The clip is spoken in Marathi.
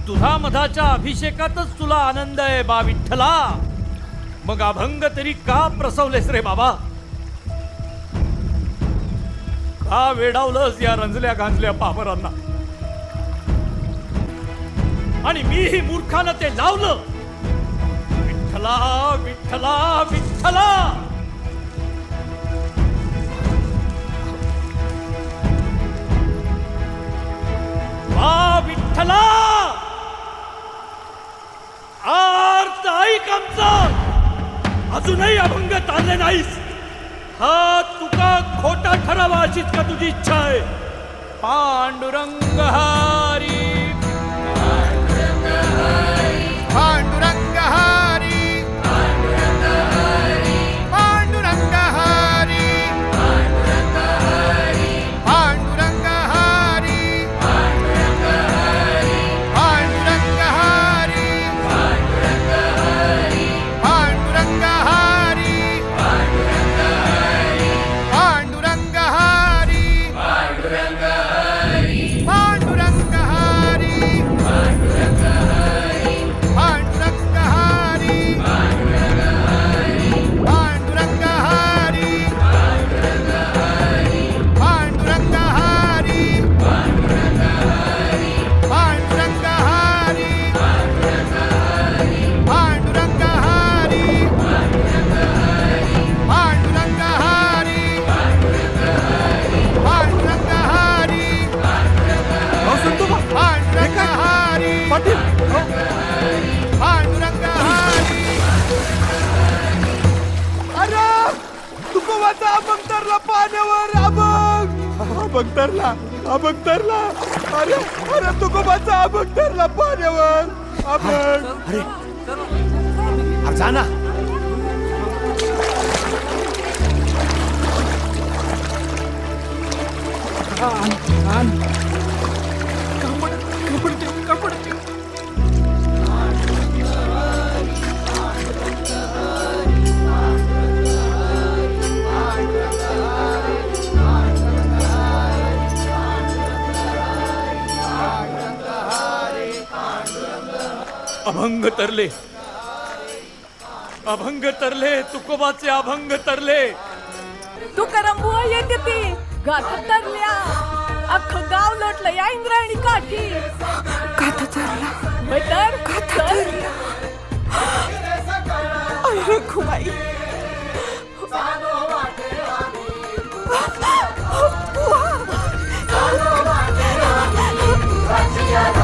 तुझा मधाच्या अभिषेकातच तुला आनंद आहे बा विठ्ठला. मग अभंग तरी का प्रसवलेस रे बाबा? का वेडावलंस या रंजल्या गांजल्या पामरांना? आणि मीही मूर्खानं ते लावलं. विठ्ठला विठ्ठला विठ्ठला. वा विठ्ठला, आर्त ऐक आमचं. अजूनही अभंग ताणले नाहीस. हा तुका खोटा ठरावा अशीच का तुझी इच्छा आहे? पांडुरंग हरी पांडुरंग हरी पांडुरंग हरी पांडुरंग हरी पांडुरंग हरी पांडुरंग हरी पांडुरंग हरी पांडुरंग हरी पांडुरंग हरी पांडुरंग हरी पांडुरंग हरी पांडुरंग हरी पांडुरंग हरी पांडुरंग हरी पांडुरंग हरी संतो बा पांडुरंग हरी पाटील पांडुरंग हरी. अरे तुकोबाचा अभंग तरला पाण्यावर. अभंग तरला अभंग तरला. अरे अरे तुकोबाचा अभंग तरला पाण्यावर. अभंग अरे जा ना. अभंग तरले, अभंग तरले, तुकोबाचे अभंग तरले. तू करंबुआ येते ती गाथा तरल्या. अख्खं गाव लोटलं या इंद्रायणी काठी. गाथा तरला होय तर गाथा तरला. अरे खुबाई